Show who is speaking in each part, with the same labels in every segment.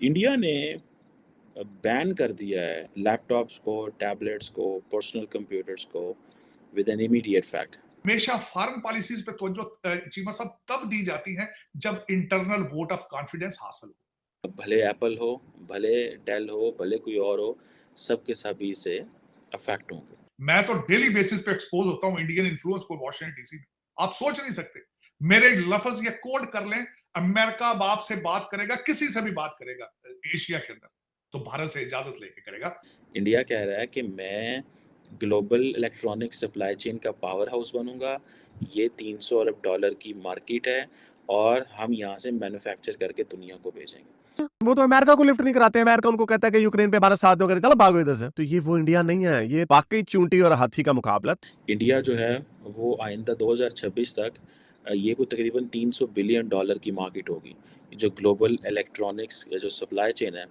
Speaker 1: India ने ban कर दिया है लैपटॉप्स को, टैबलेट्स को, पर्सनल कंप्यूटर्स को विद एन इमीडिएट फैक्ट।
Speaker 2: हमेशा फॉरेन पॉलिसीज पे तवज्जो चीमा साहब तब दी जाती है जब इंटरनल वोट ऑफ कॉन्फिडेंस हासिल हो।
Speaker 1: भले एप्पल हो, भले डेल हो, भले कोई और हो, सबके सभी से अफेक्ट होंगे।
Speaker 2: मैं तो डेली बेसिस पे एक्सपोज होता हूं इंडियन इन्फ्लुएंस को वॉशिंगटन डीसी में। आप सोच नहीं सकते, मेरे लफ्ज ये कोड कर लें, अमेरिका बाप से बात करेगा, किसी से भी बात करेगा एशिया के अंदर, तो भारत से इजाजत लेके करेगा।
Speaker 1: इंडिया कह रहा है कि मैं ग्लोबल इलेक्ट्रॉनिक सप्लाई चेन का पावर हाउस बनूंगा। ये 300 अरब डॉलर की मार्केट है और हम यहाँ से मैन्युफैक्चर करके दुनिया को भेजेंगे।
Speaker 3: वो तो अमेरिका को लिफ्ट नहीं कराते। अमेरिका उनको कहता है कि यूक्रेन पे भारत साथ दो, कहते चलो भागो इधर से। तो ये वो इंडिया नहीं है, ये वाकई चूंटी और हाथी का मुकाबला।
Speaker 1: इंडिया जो है वो आइंदा 2026 तक ये कोई तकरीबन 300 बिलियन डॉलर की मार्केट होगी। जो ग्लोबल इलेक्ट्रॉनिक्स या जो सप्लाई चेन है,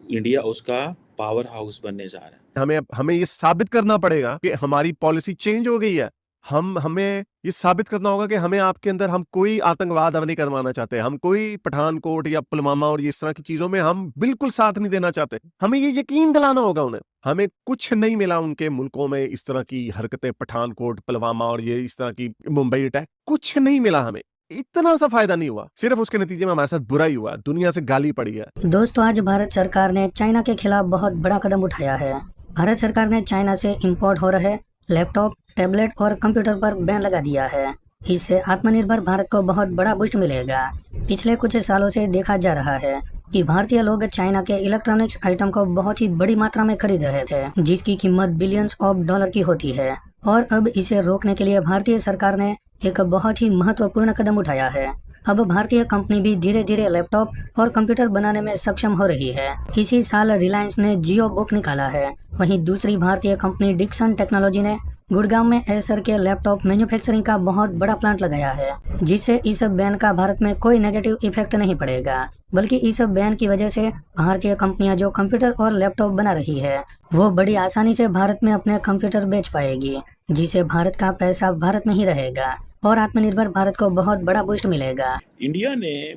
Speaker 1: इंडिया उसका पावर हाउस बनने जा रहा है।
Speaker 3: हमें हमें ये साबित करना पड़ेगा कि हमारी पॉलिसी चेंज हो गई है। हमें ये साबित करना होगा कि हमें आपके अंदर हम कोई आतंकवाद अब नहीं करवाना चाहते, हम कोई पठानकोट या पुलवामा और इस तरह की चीजों में हम बिल्कुल साथ नहीं देना चाहते। हमें ये यकीन दिलाना होगा उन्हें। हमें कुछ नहीं मिला उनके मुल्कों में इस तरह की हरकतें, पठानकोट, पुलवामा और ये इस तरह की मुंबई अटैक, कुछ नहीं मिला हमें। इतना सा फायदा नहीं हुआ, सिर्फ उसके नतीजे में हमारे साथ बुरा ही हुआ, दुनिया से गाली पड़ी है।
Speaker 4: दोस्तों, आज भारत सरकार ने चाइना के खिलाफ बहुत बड़ा कदम उठाया है। भारत सरकार ने चाइना से इंपोर्ट हो रहे लैपटॉप, टैबलेट और कंप्यूटर पर बैन लगा दिया है। इससे आत्मनिर्भर भारत को बहुत बड़ा बूस्ट मिलेगा। पिछले कुछ सालों से देखा जा रहा है कि भारतीय लोग चाइना के इलेक्ट्रॉनिक्स आइटम को बहुत ही बड़ी मात्रा में खरीद रहे थे, जिसकी कीमत बिलियंस ऑफ डॉलर की होती है। और अब इसे रोकने के लिए भारतीय सरकार ने एक बहुत ही महत्वपूर्ण कदम उठाया है। अब भारतीय कंपनी भी धीरे धीरे लैपटॉप और कंप्यूटर बनाने में सक्षम हो रही है। इसी साल रिलायंस ने जियो बुक निकाला है। वहीं दूसरी भारतीय कंपनी डिक्सन टेक्नोलॉजी ने गुड़गांव में एसर के लैपटॉप मैन्युफैक्चरिंग का बहुत बड़ा प्लांट लगाया है, जिससे इस बैन का भारत में कोई नेगेटिव इफेक्ट नहीं पड़ेगा। बल्कि इस बैन की वजह से भारतीय कंपनियां जो कंप्यूटर और लैपटॉप बना रही है, वो बड़ी आसानी से भारत में अपने कंप्यूटर बेच पाएगी, जिससे भारत का पैसा भारत में ही रहेगा और आत्मनिर्भर भारत को बहुत बड़ा बूस्ट मिलेगा।
Speaker 1: इंडिया ने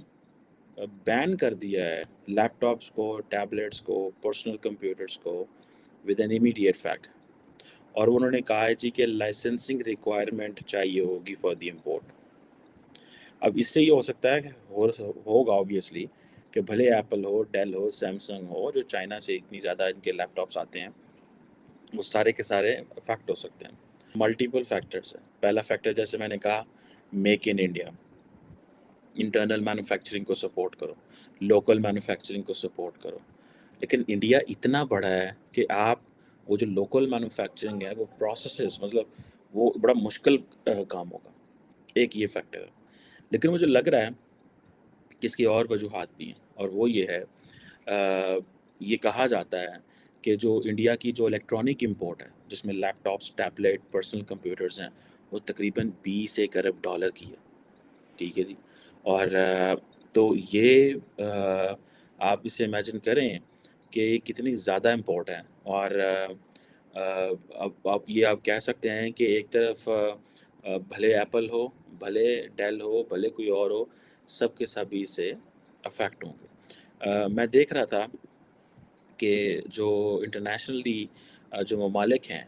Speaker 1: बैन कर दिया है लैपटॉप्स को, टैबलेट्स को, पर्सनल कंप्यूटर्स को विद एन इमीडिएट फैक्ट। और उन्होंने कहा है जी कि लाइसेंसिंग रिक्वायरमेंट चाहिए होगी फॉर द इम्पोर्ट। अब इससे ये हो सकता है कि होगा ऑब्वियसली कि भले एप्पल हो, डेल हो, सैमसंग हो, जो चाइना से इतनी ज़्यादा इनके लैपटॉप्स आते हैं, वो सारे के सारे अफेक्ट हो सकते हैं। मल्टीपल फैक्टर्स है। पहला फैक्टर जैसे मैंने कहा, make in India, internal manufacturing को सपोर्ट करो, लोकल मैन्युफैक्चरिंग को सपोर्ट करो। लेकिन इंडिया इतना बड़ा है कि आप वो जो लोकल मैन्युफैक्चरिंग है वो प्रोसेसेस, मतलब वो बड़ा मुश्किल काम होगा। एक ये फैक्टर है। लेकिन मुझे लग रहा है कि इसकी और वजूहात भी हैं, और वो ये है, ये कहा जाता है कि जो इंडिया की जो इलेक्ट्रॉनिक इंपोर्ट है, जिसमें लैपटॉप्स, टैबलेट, पर्सनल कंप्यूटर्स हैं, वो तकरीबन 20 अरब डॉलर की है। ठीक है जी। और तो ये आप इसे इमेजिन करें कि ये कितनी ज़्यादा इम्पोर्ट है। और अब आप ये आप कह सकते हैं कि एक तरफ भले एप्पल हो, भले डेल हो, भले कोई और हो, सब के सभी से अफेक्ट होंगे। मैं देख रहा था कि जो इंटरनेशनली जो ममालिक हैं,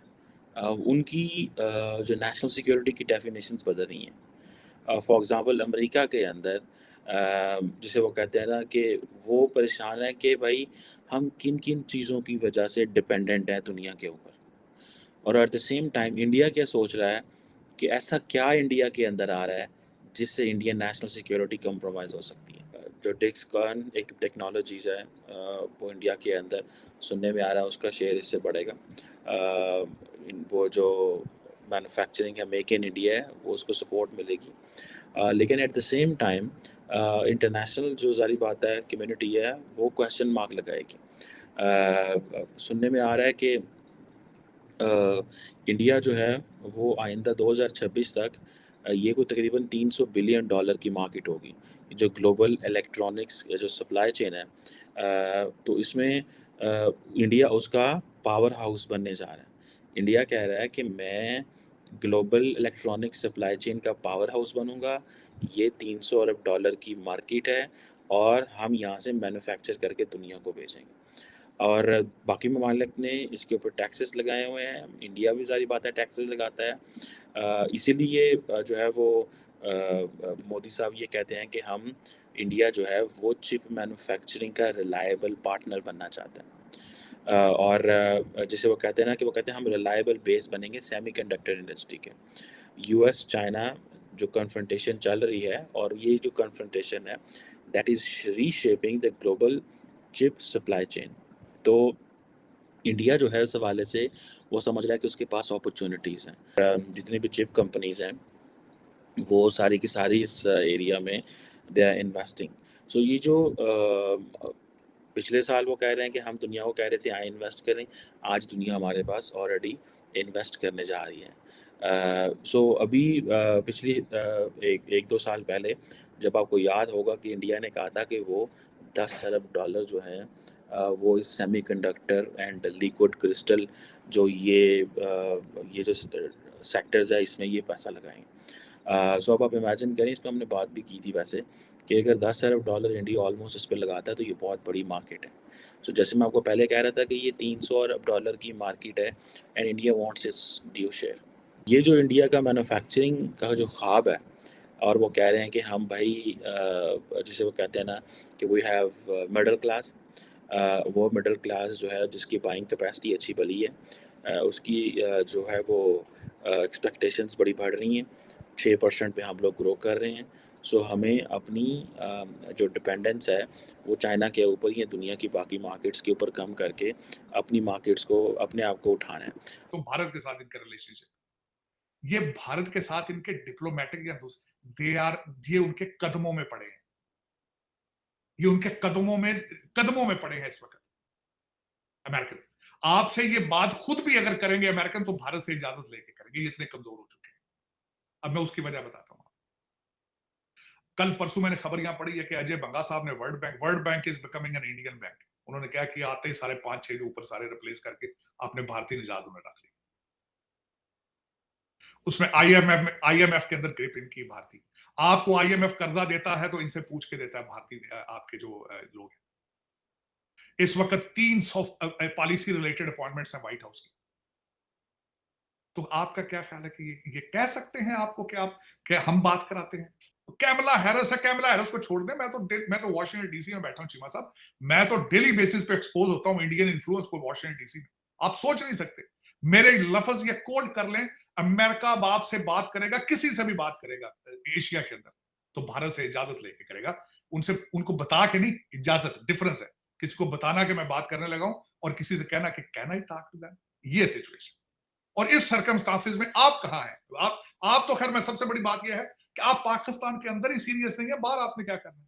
Speaker 1: उनकी जो नेशनल सिक्योरिटी की डेफिनेशंस बदल रही हैं। फॉर एग्ज़ाम्पल अमेरिका के अंदर जिसे वो कहते हैं ना कि वो परेशान है कि भाई हम किन किन चीज़ों की वजह से डिपेंडेंट हैं दुनिया के ऊपर। और at the same time India क्या सोच रहा है कि ऐसा क्या इंडिया के अंदर आ रहा है जिससे इंडियन नेशनल सिक्योरिटी कम्प्रोमाइज़ हो सकती है। जो डिक्सन एक टेक्नोलॉजीज़ है, वो इंडिया के अंदर सुनने में आ रहा है उसका शेयर इससे बढ़ेगा। वो जो मैन्युफैक्चरिंग है, मेक इन इंडिया है, वो उसको सपोर्ट मिलेगी। लेकिन at the same time international जो ज़ाहिर बात है कम्युनिटी है, वो क्वेश्चन मार्क लगाएगी। सुनने में आ रहा है कि इंडिया जो है वो आइंदा 2026 तक ये कोई तकरीबन 300 बिलियन डॉलर की मार्केट होगी। जो ग्लोबल इलेक्ट्रॉनिक्स या जो सप्लाई चेन है, तो इसमें इंडिया उसका पावर हाउस बनने जा रहा है। इंडिया कह रहा है कि मैं ग्लोबल इलेक्ट्रॉनिक सप्लाई चेन का पावर हाउस बनूंगा। ये 300 अरब डॉलर की मार्केट है और हम यहाँ से मैन्युफैक्चर करके दुनिया को बेचेंगे। और बाकी ममालिक ने इसके ऊपर टैक्सेस लगाए हुए हैं, इंडिया भी ज़ाहिर बात है टैक्सेस लगाता है। इसीलिए जो है वो मोदी साहब ये कहते हैं कि हम इंडिया जो है वो चिप मैन्युफैक्चरिंग का रिलायबल पार्टनर बनना चाहता है। और जैसे वो कहते हैं ना कि वो कहते हैं हम रिलायबल बेस बनेंगे सेमीकंडक्टर इंडस्ट्री के। यूएस चाइना जो कन्फ्रंटेशन चल रही है, और ये जो कन्फ्रंटेशन है that is reshaping the global chip supply chain. तो इंडिया जो है उस हवाले से वो समझ रहा है कि उसके पास अपॉर्चुनिटीज़ हैं। जितनी भी चिप कंपनीज़ हैं वो सारी की सारी इस एरिया में दे आर इन्वेस्टिंग। सो ये जो पिछले साल वो कह रहे हैं कि हम दुनिया को कह रहे थे आए इन्वेस्ट करें, आज दुनिया हमारे पास ऑलरेडी इन्वेस्ट करने जा रही है। सो अभी पिछली एक दो साल पहले जब आपको याद होगा कि इंडिया ने कहा था कि वो 10 अरब डॉलर जो हैं वो इस सेमीकंडक्टर एंड लिक्विड क्रिस्टल जो ये जो सेक्टर्स है इसमें ये पैसा लगाएंगे। सो अब आप इमेजिन करें, इस पर हमने बात भी की थी वैसे, कि अगर 10 अरब डॉलर इंडिया ऑलमोस्ट इस पर लगाता है तो ये बहुत बड़ी मार्केट है। सो जैसे मैं आपको पहले कह रहा था कि ये 300 अरब डॉलर की मार्केट है and India wants it's due share. ये जो इंडिया का मैन्युफैक्चरिंग का जो ख्वाब है, और वो कह रहे हैं कि हम भाई जिसे वो कहते हैं ना कि वी हैव मिडिल क्लास, वो मिडिल क्लास जो है जिसकी बाइंग कैपेसिटी अच्छी भली है, उसकी जो है वो एक्सपेक्टेशंस बड़ी बढ़ रही हैं। 6% पे हम लोग ग्रो कर रहे हैं। सो हमें अपनी जो डिपेंडेंस है वो चाइना के ऊपर या दुनिया की बाकी मार्केट्स के ऊपर कम करके अपनी मार्केट्स को अपने आप को उठाना है।
Speaker 2: तो भारत के साथ इनका रिलेशनशिप, ये भारत के साथ इनके डिप्लोमेटिक या ये उनके कदमों में पड़े हैं, ये उनके कदमों में पड़े हैं इस वक्त अमेरिकन। आपसे ये बात खुद भी अगर करेंगे अमेरिकन तो भारत से इजाजत लेके करेंगे, ये इतने कमजोर हो चुके हैं। अब मैं उसकी वजह बताता हूं। कल परसों मैंने खबर यहां पड़ी है कि अजय बंगा साहब ने world bank is becoming an Indian bank, उन्होंने क्या किया, आते ही सारे 5-6 जो ऊपर सारे रिप्लेस करके अपने भारतीय निजात उन्हें रख लिया। उसमें आईएमएफ के अंदर ग्रिप इनकी भारतीय। आपको आईएमएफ कर्जा देता है तो इनसे पूछ के देता है भारतीय आपके जो लोग हैं। इस वक्त 300 पॉलिसी रिलेटेड अपॉइंटमेंट्स हैं व्हाइट हाउस की। तो आपका क्या ख्याल है कि ये कह सकते हैं आपको कि आप क्या हम बात कराते हैं? कैमला हैरिस है, कैमला हैरिस को छोड़ दें। मैं तो वाशिंगटन डीसी में बैठा हूं चीमा साहब, मैं तो डेली बेसिस पे एक्सपोज होता हूं इंडियन इन्फ्लुएंस को वाशिंगटन डीसी में। आप सोच नहीं सकते, मेरे लफ्ज ये कोड कर लें, अमेरिका बाप से बात करेगा, किसी से भी बात करेगा एशिया के अंदर तो भारत से इजाजत लेके करेगा। उनको बता के नहीं, इजाजत डिफरेंस है। किसी को बताना कि मैं बात करने लगा हूं और किसी से कहना कि can I talk to them, ये सिचुएशन। और इस सर्कमस्टांसेस में आप कहां हैं? आप तो खैर, मैं सबसे बड़ी बात यह है कि आप पाकिस्तान के अंदर ही सीरियस नहीं है, बाहर आपने क्या करना है?